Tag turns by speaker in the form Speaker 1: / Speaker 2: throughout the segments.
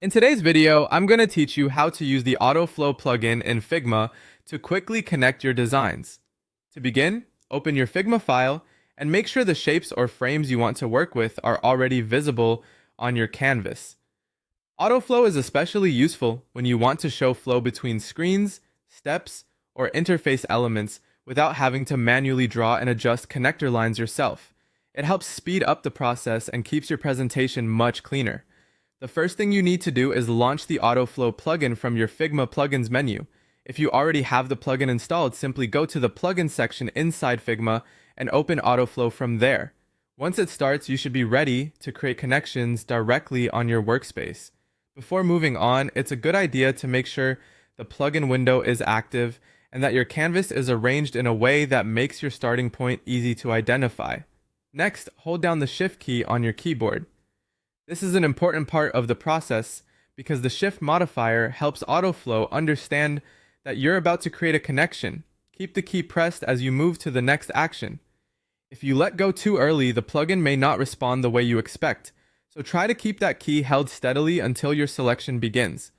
Speaker 1: In today's video, I'm going to teach you how to use the Autoflow plugin in Figma to quickly connect your designs. To begin, open your Figma file and make sure the shapes or frames you want to work with are already visible on your canvas. Autoflow is especially useful when you want to show flow between screens, steps, or interface elements without having to manually draw and adjust connector lines yourself. It helps speed up the process and keeps your presentation much cleaner. The first thing you need to do is launch the Autoflow plugin from your Figma plugins menu. If you already have the plugin installed, simply go to the plugin section inside Figma and open Autoflow from there. Once it starts, you should be ready to create connections directly on your workspace. Before moving on, it's a good idea to make sure the plugin window is active and that your canvas is arranged in a way that makes your starting point easy to identify. Next, hold down the Shift key on your keyboard. This is an important part of the process because the Shift modifier helps Autoflow understand that you're about to create a connection. Keep the key pressed as you move to the next action. If you let go too early, the plugin may not respond the way you expect, so try to keep that key held steadily until your selection begins.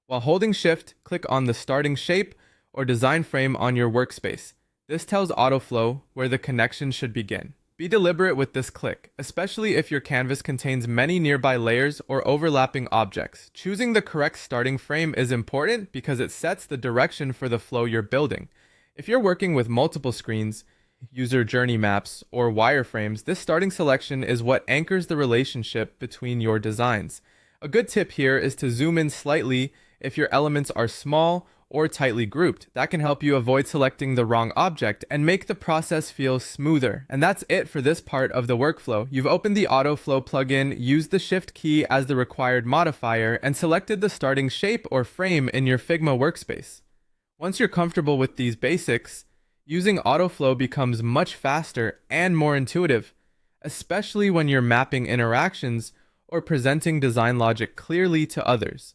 Speaker 1: While holding Shift, click on the starting shape or design frame on your workspace. This tells Autoflow where the connection should begin. Be deliberate with this click, especially if your canvas contains many nearby layers or overlapping objects. Choosing the correct starting frame is important because it sets the direction for the flow you're building. If you're working with multiple screens, user journey maps, or wireframes, this starting selection is what anchors the relationship between your designs. A good tip here is to zoom in slightly if your elements are small or tightly grouped. That can help you avoid selecting the wrong object and make the process feel smoother. And that's it for this part of the workflow. You've opened the Autoflow plugin, used the Shift key as the required modifier, and selected the starting shape or frame in your Figma workspace. Once you're comfortable with these basics, using Autoflow becomes much faster and more intuitive, especially when you're mapping interactions or presenting design logic clearly to others.